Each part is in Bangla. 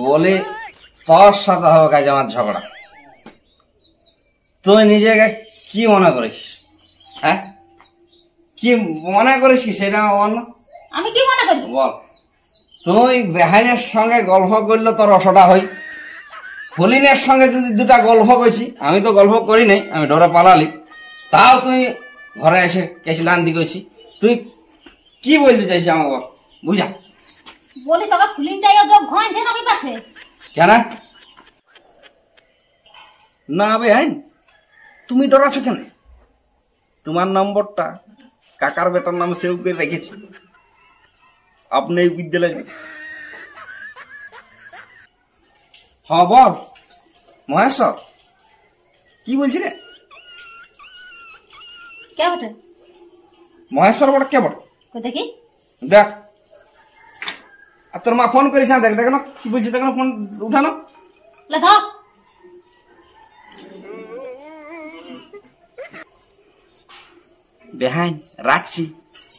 বলি তোর সাথে হবে কাজ আমার ঝগড়া। তুই নিজেকে কি মনে করিস? হ্যাঁ, কি মনে করিস কি সেটা আমার বল না। আমি কি মনে করি বল। তুই বেহাইনের সঙ্গে গল্প করলে তোর রসটা হই, ফলিনের সঙ্গে যদি দুটা গল্প করছি, আমি তো গল্প করি নাই, আমি ডরে পালালি, তাও তুই ঘরে এসে কেসিলান্দি করছি। তুই কি বলতে চাইছিস আমার বল, বুঝা। বলি তোকে ফুলিনটাই যোগ ঘনছে নাকি পাছে কেন না বেহাইন তুমি ডরাছো কেন? তোমার নম্বরটা কাকার বেটার নামে সেভ করে রেখেছি, আপনি এই বিদ্যালয়ে। হ্যাঁ বল মহেশ্বর, কি বলছি রে? কে বটে? মহেশ্বর বটে। কে বটে দেখি দেখ। আর তোর মা ফোন করিস, দেখ দেখ না কি বলছি, দেখ না ফোন উঠানো। লেখা বেহাইন রাখছি,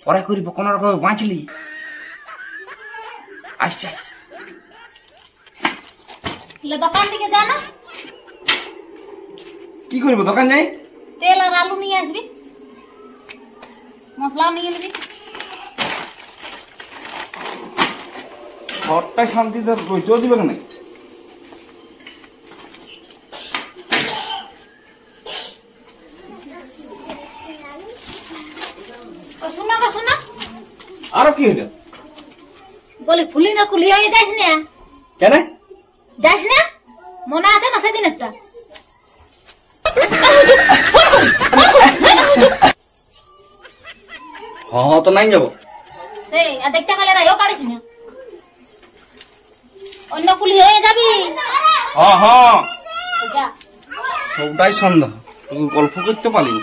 পরে করিব, কোন রকম বাঁচলি। আসছে দোকান থেকে যা না। কি করব? দোকান যাই, তেল আর আলু নিয়ে আসবি, মশলাও নিয়ে নিবি। ঘরটাই শান্তিতে রইতেও দিবে না। শোনা গো শোনা, আরো কি হইল? বলি ফুলিনা কুলি হয়ে যাস না। কেন যাস না? মনে আছে না সেদিন একটা? হ্যাঁ তো নাই যাবো। সেই আর দেখতে গেলে রাইও পারিস না, অন্য কুলি হয়ে যাবি। হ্যাঁ হ্যাঁ, যা সবটাই সন্দেহ, তুই গল্প করতে পারলি।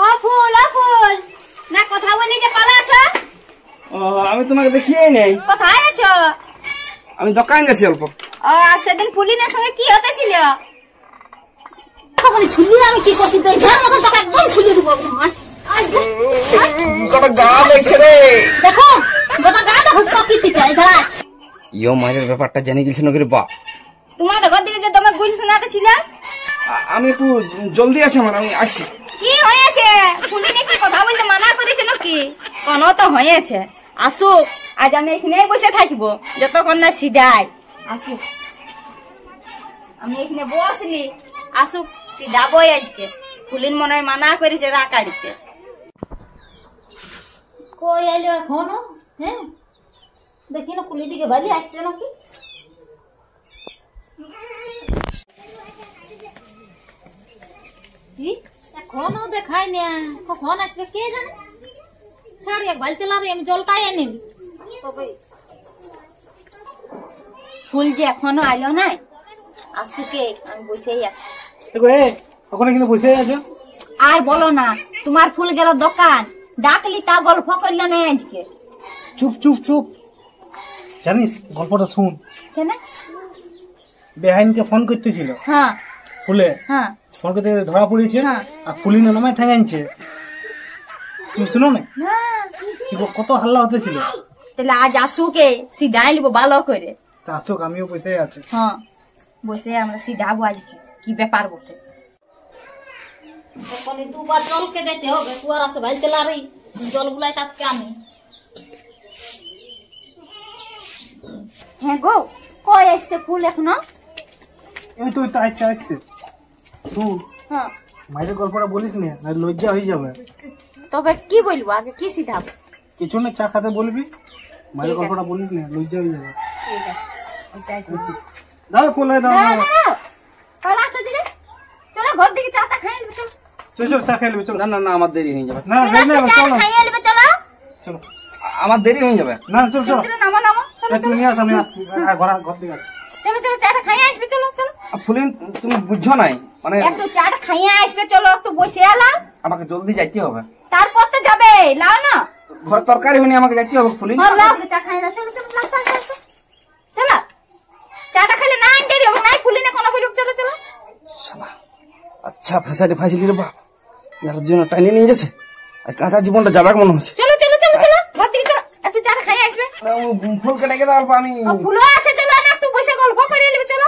ও ফুল না, কথা বলি যে পালাছ? আমি তোমাকে দেখিয়ে নেই। কোথায় আছো? আমি দোকান গেছি অল্প। সেদিন ফুলিনের সঙ্গে কি হতেছিল? ছুলি আমি কি করছি? একদম ছুলি দিব। গা দেখছে রে, দেখো গোটা গা দেখো কি ইয়ো মায়ের ব্যাপারটা জেনে গেছিল নাকি রে বাপ? তোমার ঘর দিকে যে তোমার গুলি শোনাতে ছিল। আমি একটু জলদি আছে আমার, আমি আসছি। কি হয়েছে? ফুলিনে কি কথা বলতে মানা করেছে নাকি? কোনো তো হয়েছে, আসুক। আজ আমি এখানে বসে থাকবো যতক্ষণ না সিধাই আসুক। আমি এখানে বসলি, আসুক সিধাবই আজকে। ফুলিন মনে হয় মানা করেছে রাকাড়িতে। কই আইলো এখনো? হ্যাঁ দেখি না কুলি দিকে ভালি আসছে নাকি। এখনো দেখাই না, কখন আসবে কে জানে। ছাড়ি এক বালতি লারে, আমি জলটাই এনে নি। ফুল যে এখনো আইলো নাই, আসুকে আমি বসেই আছি। ওখানে কিন্তু বসে আছো। আর বলো না, তোমার ফুল গেল দোকান, ডাকলি তা গল্প করলো না আজকে। চুপ চুপ চুপ, জানিস গল্পটা শুন। কেন? বেহাইনকে ফোন করতেছিল হ্যাঁ ফুলে, হ্যাঁ ফোন করতে ধরা পড়েছে, হ্যাঁ। আর ফুলিনা নামে ঠেঙাইছে। তুমি শুনো না কত হাল্লা হতেছিল? তাহলে আজ আসুকে সিধাই লিব ভালো করে। তা আসুক, আমিও বসে আছি। হ্যাঁ বসে আমরা সিধাবো আজকে, কি ব্যাপার বটে। দুবার জলকে যেতে হবে, কুয়ার আছে ভাইতে লারি জল গুলাই তাতকে আনি। হ্যাঁ গো, কই আসছে ফুল এখনো? এই তো আসছে আসছে। তুই হ্যাঁ মায়ের গল্পটা বলিস না, না লজ্জা হয়ে যাবে। তবে কি বলবো, আগে কি সিধাবো? কিছু না, চা খাতে বলবি, মায়ের ঠিক গল্পটা আছে। বলিস না, লজ্জা হয়ে যাবে। ঠিক আছে, ওইটাই করবো। দাও ফুলে দাও। চলো ঘর দিকে চাটা খাই নেবে। চলো চল চল, চা খাই নেবে চল। না না না, আমার দেরি হয়ে যাবে। না দেরি না, চলো খাইয়ে নেবে। চলো চলো, আমার দেরি হয়ে যাবে। না চল চল, চলো নামো নামো। চলো তুমি নিয়ে আস, আমি আসছি। ঘর দিকে আসছি। চলো চলো চাটা খাইয়ে আসবে। চলো চলো ফুলিন তুমি বুঝছো নাই, মানে একটু চাটা খাইয়ে আসবে। চলো একটু বসে এলাম, আমাকে জলদি যাইতে হবে। তারপর তো যাবে। লাও না, ঘরে তরকারি হয়নি, আমাকে যাইতে হবে ফুলিন। লাও চা খাই না। চলো চলো লাও, চলো চলো চলো। চাটা খেলে না দেরি হবে, নাই ফুলি না কোনো বলুক। চলো চলো। শালা আচ্ছা ফেসাটি ফাঁসিলি রে বাপ, যার জন্য টাইনে নিয়ে যাচ্ছে। আর কাঁচা জীবনটা যাবে মনে হচ্ছে। চলো চলো চলো চলো ঘর থেকে চলো, একটু চা খাই আসবে। ফুলকে ডেকে দাও অল্প, আমি ফুলও আছে, চলো না একটু বসে গল্প করে নেবে। চলো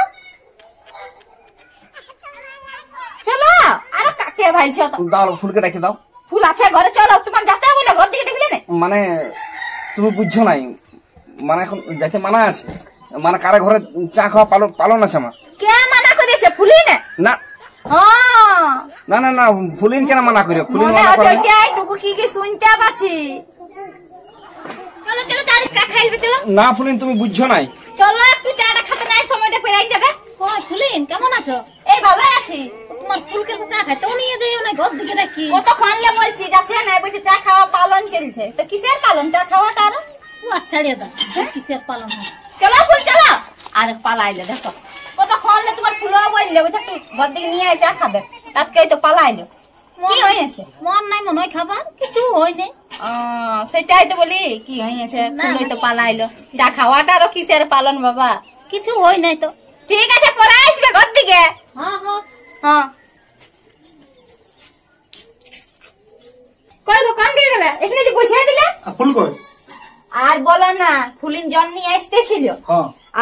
চলো, আরো কাকে ভাইছ তো দাও, ফুলকে ডেকে দাও। ফুল আছে ঘরে, চলো তোমার যাতে হবে না, ঘর দিকে দেখলে না। মানে তুমি বুঝছো নাই, মানে এখন যাইতে মানা আছে, মানে কারে ঘরে চা খাওয়া পালন আছে আমার। কে মানা করেছে? ফুলি না না না না না, ফুলিন কেন মানা করি? ফুলিন মানা করে কি শুনতে পাচ্ছি। চলো চলো চা খাইবে, চলো। না ফুলিন, তুমি বুঝছো নাই। চলো একটু চাটা খেতে নাই, সময়টা পেরাই যাবে। কই ফুলিন, কেমন আছো? এই ভালো আছি। তোমার ফুলকে চা খাইতেও নিয়ে যাইও না, ঘর দিকে রাখি। কত খানলে বলছি যাচ্ছে না, বলছে চা খাওয়া পালন চলছে। তো কিসের পালন? চা খাওয়াটা আরো আচ্ছা রে দা, কিসের পালন? চলো ফুল চলো। আর পালাইলে দেখো কত খানলে, তোমার ফুলও বললে বলছে একটু ঘর দিকে নিয়ে চা খাবে, তাকে তো পালাইলো। কি হয়েছে? মন নাই মনে হয় খাবার, কিছু হয়নি। সেটাই তো বলি, কি হয়েছে? ফুলই তো পালাইলো, চা খাওয়াটা আরো কিসের পালন বাবা? কিছু হয় নাই তো। ঠিক আছে, পরে আসবে ঘর দিকে। হ্যাঁ হ্যাঁ হ্যাঁ। কই গো, কান দিয়ে গেলে? এখানে যে বসে দিলে। ফুল কই? আর বলো না, ফুলিন জন নিয়ে আসতেছিল,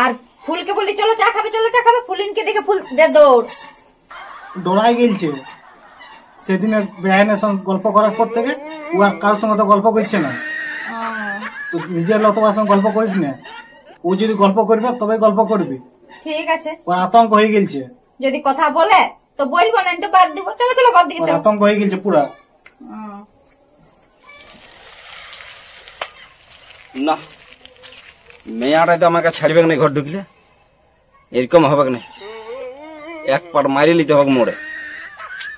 আর ফুলকে বলি চলো চা খাবে, চলো চা খাবে। ফুলিনকে দেখে ফুল দে দৌড়, দৌড়াই গেলছে। সেদিনের বেআইনের সঙ্গে গল্প করার পর থেকে ও আর কারোর সঙ্গে তো গল্প করছে না। তো নিজের লোক তোমার সঙ্গে গল্প করিস না, ও যদি গল্প করবে তবে গল্প করবি। ঠিক আছে, ওর আতঙ্ক হয়ে গেছে। যদি কথা বলে তো বলবো না, তো বাদ দিব। চলো চলো ঘর দিকে চলো। আতঙ্ক হয়ে গেছে পুরা। না, মেয়াটাই তো আমাকে ছাড়বে না ঘর ঢুকলে, এরকম হবে না। এক পাট মারি নিতে হবে মোড়ে,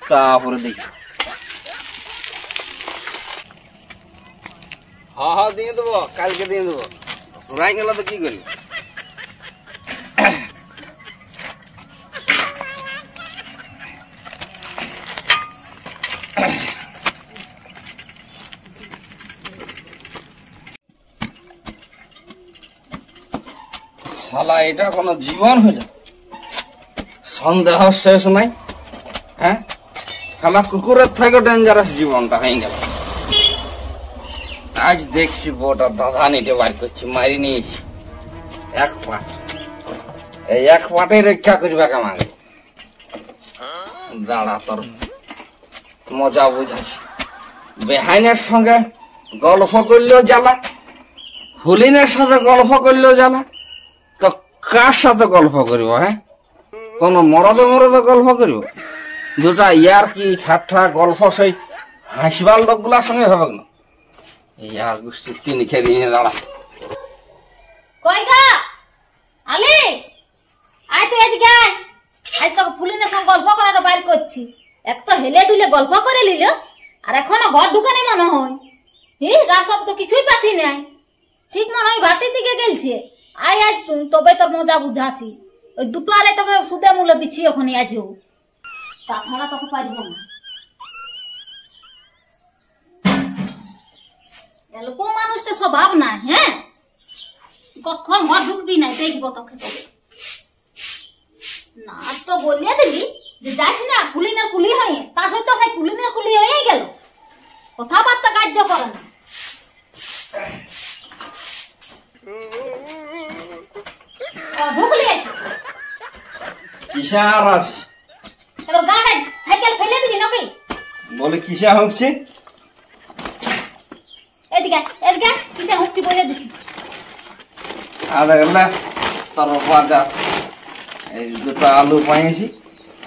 তারপরে দেখি। হ্যাঁ হ্যাঁ দিয়ে দেবো, কালকে দিয়ে দেবো। রাই গেল তো কি করি? শালা এটা কোনো জীবন হইল? সন্দেহ শেষ নাই। হ্যাঁ, শালা কুকুরের থেকে ডেঞ্জারাস জীবনটা হয়ে গেল। আজ দেখছি বউটা দাদা নিতে বার করছি, মারি নিয়েছি এক পাট। এই এক পাটে রক্ষা করবে আমাকে। দাঁড়া, তোর মজা বুঝাচ্ছি। বেহাইনের সঙ্গে গল্প করলেও জ্বালা, হুলিনের সাথে গল্প করলেও জ্বালা, তো কার সাথে গল্প করিব? হ্যাঁ, কোন মরদে মরদে গল্প করিব? দুটা ইয়ার কি ঠাট্টা গল্প সেই হাসিবার লোকগুলার সঙ্গে হবে না। ইয়ার গোষ্ঠী তিনি খেয়ে নিয়ে দাঁড়া। কই গা আলি, আয় তো এদিকে আয়। আজ তো ফুলিনের সঙ্গে গল্প করার বাইর করছি। এক তো হেলে দুলে গল্প করে নিল, আর এখনো ঘর ঢুকানি মনে হয়। রাসব তো কিছুই পাচ্ছি নাই, ঠিক মনে হয় ভাটির দিকে গেলছে। আয় আজ তুই, তবে তোর মজা বুঝাছি। ওই দুটো আলে তোকে সুদে মূল্য দিচ্ছি ওখানে, আজও তাছাড়া তোকে পারব না। এরকম মানুষটা স্বভাব নাই। হ্যাঁ, কখন ঘর ঢুকবি না দেখবো তোকে। তবে না তো বলিয়া দিবি যে যাস না, কুলিনের কুলি হয়ে, তার সত্য হয় কুলিনের কুলি হয়ে গেল, কথাবার্তা কার্য করে না। ঢুকলি আছে কিসার আছে? এবার গাড়ি সাইকেল ফেলে দিবি নাকি? বলে কিসা হচ্ছে? এদিকে এদিকে কিসে হচ্ছে বলে দিছি। আদা গেলা তোর বাজার এই দুটো আলু পাইছি,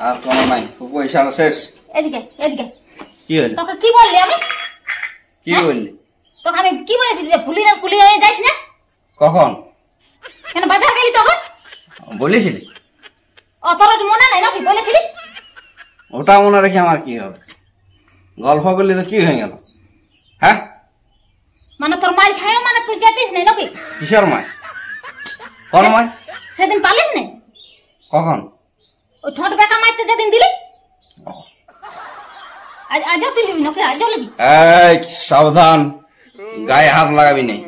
আর কোনো নাই, পয়সা শেষ। এদিকে এদিকে। কি হইল? তোকে কি বললি আমি? কি বললি? তোকে আমি কি বলেছি যে ফুলিনের কুলি হয়ে যাইস না? কখন? কেন বাজার গেলি তখন? বলেছিলি? ও তোর মনে নাই নাকি বলেছিলি? ওটা মনে রেখে আমার কি হবে? গল্প করলে তো কি হয়ে গেল? হ্যাঁ, মানে তোর মাল খায়, মানে তুই যেতিস না নাকি? কিসের মায়? কোন মায়? সেদিন পালিস না? কখন? ওই ঠোঁট বেকা মারতে যেদিন দিলি। আজও তুই লিবি নাকি? আজও লিবি? এই সাবধান, গায়ে হাত লাগাবি নাই।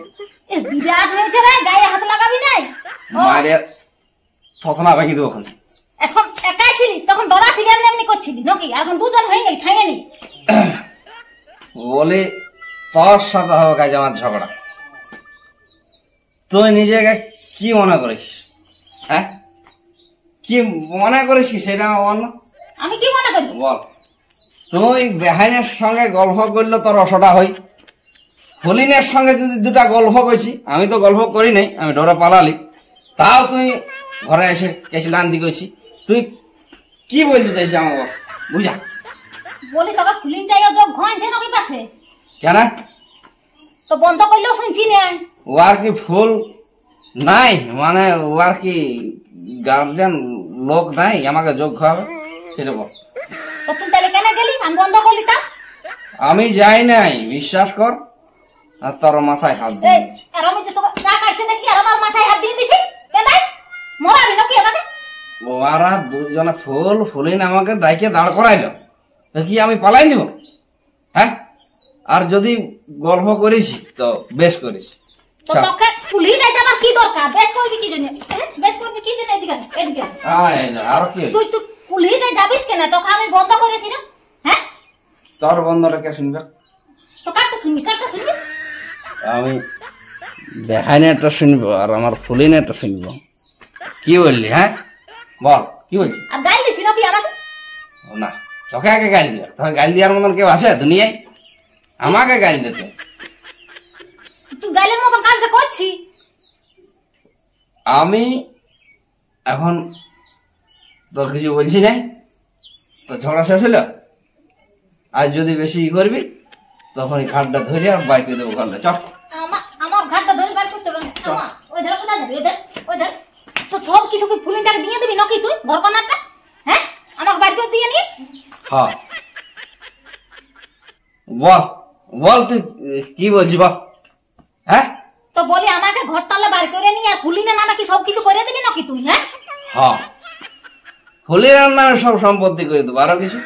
এ বিরাট হয়েছে রে, গায়ে হাত লাগাবি নাই। মায়ের থতনা ভাঙি দেবো ওখানে। এখন একাই ছিলি, তখন ডরা ছিলি, এমনি এমনি করছিলি নাকি? এখন দুজন হয়ে গেলি, খাইয়ে নি। বলি তোর সাথে হবে কাজ আমার ঝগড়া। তুই নিজেকে কি মনে করিস? হ্যাঁ, কি মনে করিস কি সেটা আমার বল না। আমি কি মনে করি? বল। তুই বেহাইনের সঙ্গে গল্প করলে তোর রসটা হই, হলিনের সঙ্গে যদি দুটা গল্প করছি, আমি তো গল্প করি নাই, আমি ডরে পালালি, তাও তুই ঘরে এসে কেসি লান্দি করছি। তুই কি বলতে চাইছিস আমার বল, বুঝা। বলি তোকে ফুলিন যাই যোগ ঘন্টে নকি পাছে কেন তো বন্ধ করলেও শুনছি না। ওয়ার কি ফুল নাই, মানে ওয়ার কি গার্জেন লোক নাই আমাকে যোগ খাওয়াবে, সেটা বল। তো তুই তাহলে কেন গেলি? আমি বন্ধ করলি তা? আমি যাই নাই, বিশ্বাস কর। আর তোর মাথায় হাত দিয়ে এই আর আমি যে তোকে চা কাটতে দেখি আর আমার মাথায় হাত দিয়ে দিছি কেন? মরাবি নাকি আমাকে? ওরা দুজনে ফুলিন আমাকে ডাইকে দাঁড় করাইলো, তো কি আমি পালাই দিব? হ্যাঁ, আর যদি গল্প করেছি তো বেশ করিস। তো তোকে পুলিশ যাবার কি দরকার? বেশ করবি কি জন্য? বেশ করবি কি জন্য? এদিকে এদিকে আর কি তুই তুই পুলিশ যাবিস কেন? তোকে আমি বন্ধ করেছি না। হ্যাঁ, তোর বন্ধটা কে শুনবে? তো কাটতে শুনবি, কাটতে শুনবি। আমি বেহাইনেরটা শুনবো আর আমার ফুলিনেরটা শুনবো। কি বললি? হ্যাঁ বল, কি বলছি? আর গাল দিছি নাকি আমাকে? না, তোকে আগে গাল দিবে, তোকে গাল দেওয়ার মতন কেউ আছে দুনিয়ায়? আমাকে গাল দিতে। তুই গালের মতন কাজটা করছি। আমি এখন তোর কিছু বলছি নাই, তো ঝগড়া শেষ হলো। আর যদি বেশি করবি তখন এই ঘাটটা ধরে আর বাইর করে দেবো ঘরটা। চল। আমার ঘাটটা ধরে বার করতে পারবে আমার ওই ধর কোথায় যাবি? ওই ধর তো সব কিছু কি ফুলিনটাকে দিয়ে দিবি নাকি তুই ঘর কনারটা? হ্যাঁ, আমাকে বার করে দিয়ে নিয়ে। হ্যাঁ বল, বল তুই কি বলছি বল। হ্যাঁ, তো বলি আমাকে ঘরটালে বার করে নিয়ে আর ফুলিনে নামে কি সব কিছু করে দিবি নাকি তুই? হ্যাঁ, হ্যাঁ, ফুলিনের নামে সব সম্পত্তি করে দেবো, আরো কিছু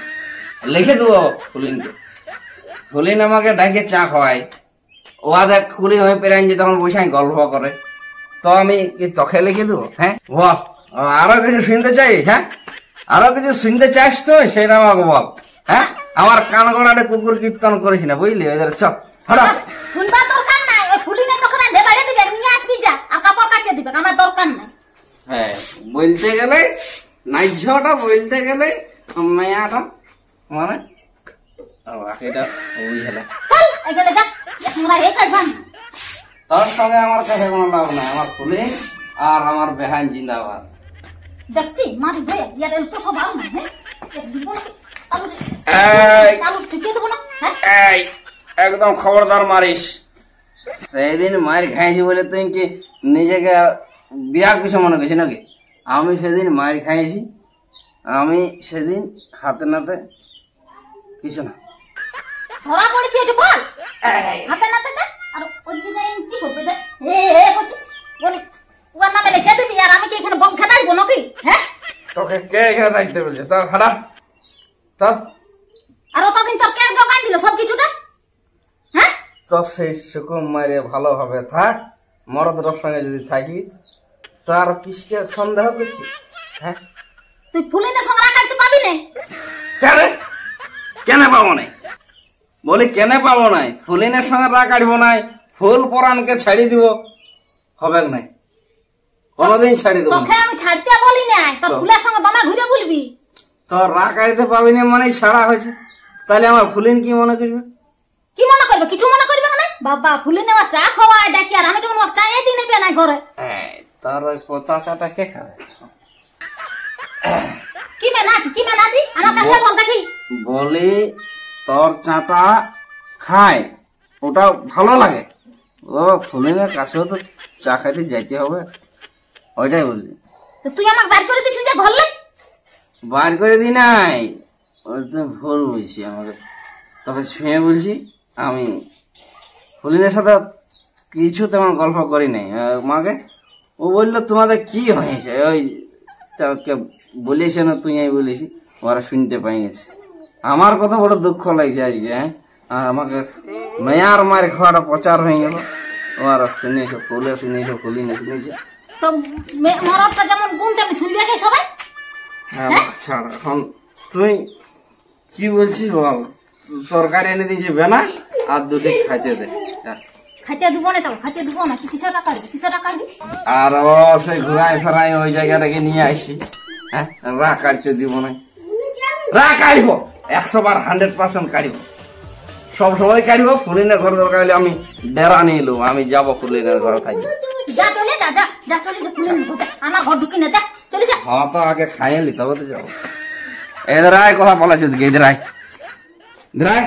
লিখে দেবো ফুলিনকে। ফুলিন আমাকে ডাকে চা খাওয়াই, ও দেখ কুলি হয়ে পেরাইন যে তখন বসে গল্প করে, তো আমি কি তোকে লিখে দেবো? হ্যাঁ বল, আরো কিছু শুনতে চাই? হ্যাঁ, আরো কিছু শুনতে চাস তুই সেটা আমাকে বল। হ্যাঁ, আমার কান গোড়াটা কুকুর কীর্তন করিস না, বুঝলি? ওদের চল হঠাৎ শুনবার দরকার নাই। ওই ফুলিনে তখন যে বাইরে দিবে নিয়ে আসবি যা, আর কাপড় কাচিয়ে দিবে, আমার দরকার নাই। হ্যাঁ, বলতে গেলে নাইঝটা বলতে গেলে মেয়াটা মানে এটা ওই হলো। চল এখানে যা, তোমরা এই কাজ ভান। তোর সঙ্গে আমার কাছে কোনো লাভ নাই, আমার ফুলিন আর আমার বেহান জিন্দাবাদ। দেখছি মারি ভয়ে ইয়ার এল তো সব আউ না। হ্যাঁ, দিব না তালু তালু ঠিকই দেবো না। হ্যাঁ, এই একদম খবরদার মারিস। সেদিন মার খাইছি বলে তুই কি নিজেকে বিরাট কিছু মনে করছিস নাকি? আমি সেদিন মার খাইছি, আমি সেদিন হাতে নাতে কিছু না। ধরা পড়েছি এটা বল। হাতে নাতে না আর ওই ডিজাইন কি করবে? বলছি বলি ওর নামে লিখে দিবি আর আমি কি এখানে বম খেতে আসবো নাকি? হ্যাঁ, তোকে কে এখানে থাকতে বলছে? তোর খারাপ তোর আর অতদিন তোর কে দোকান দিল সব কিছুটা? হ্যাঁ, তোর সেই সুকুম মারে ভালোভাবে থাক, মরদের সঙ্গে যদি থাকবি তো আর কিসকে সন্দেহ করছিস? হ্যাঁ, তুই ফুলিনের সঙ্গে রাখাতে পাবি না। কেন কেন পাবো নাই? বলি কেন পাবো নাই? ফুলিনের সঙ্গে রাগ কাটব নাই, ফুল পরানকে ছাড়ি দিব হবে নাই, কোনদিন ছাড়ি দেবো না। তোকে আমি ছাড়তে বলি নাই, তোর ফুলের সঙ্গে দমে ঘুরে বলবি। তোর রাগ কাটতে পাবি না মানে ছাড়া হয়েছে, তাহলে আমার ফুলিন কি মনে করবে? কি মনে করবে? কিছু মনে করবে না। বাবা ফুলিনে আমার চা খাওয়ায় ডাকি আর আমি যখন চা এ দিয়ে নেবে না ঘরে। তোর ওই পচা চাটা কে খাবে? কি মেনাছি কি মেনাছি আমার কাছে বল দেখি। বলি তোর চাটা খায়, ওটা ভালো লাগে। ও ফুলিনের কাছেও তো চা খাইতে যাইতে হবে, ওইটাই বললি। তো তুই আমাকে বার করে দিছিস যে ঘরলে? বার করে দি নাই, ওই তো ভুল বলছি আমাকে। তবে ছুঁয়ে বলছি, আমি ফুলিনের সাথে কিছু তেমন গল্প করি নাই। মাকে ও বললো তোমাদের কি হয়েছে, ওই বলেছে না তুই বলেছি, ওরা শুনতে পাই গেছে। আমার কথা বড় দুঃখ লাগছে আজকে। হ্যাঁ, আমাকে মেয়ার মার খাওয়াটা প্রচার হয়ে গেল, ওরা শুনেছে, ফুলে শুনেছে, ফুলি না শুনেছে। তো মরদটা যেমন গুণ তেমনি শুনবে কি সবাই? হ্যাঁ ছাড়, এখন তুই কি বলছিস বল। তরকারি এনে দিয়েছি বেনা আর দুটি খাইতে দে। খাইতে দিব না তো, খাইতে দিব না। কিসের টাকা দিবি, কিসের টাকা দিবি? আর ও সেই ঘুরাই ফেরাই ওই জায়গাটাকে নিয়ে আসি। হ্যাঁ, রা কাটতে দিব না, রা কাটব 100 বার 100% কাটব, সব সময় কাটব। ফুলিনের ঘর দরকার হলে আমি ডেরা নিয়ে এলো, আমি যাবো ফুলিনের ঘরে থাকবো। যা চলে যা, যা যা চলে যা, ফুলিনের ঘরে আমার ঘর ঢুকি না, যা চলে যা। হ্যাঁ, তো আগে খাইয়ে লি তবে তো যাবো। এদের আয় কথা বলা চোদ্দ, এদের আয়, এদের আয়।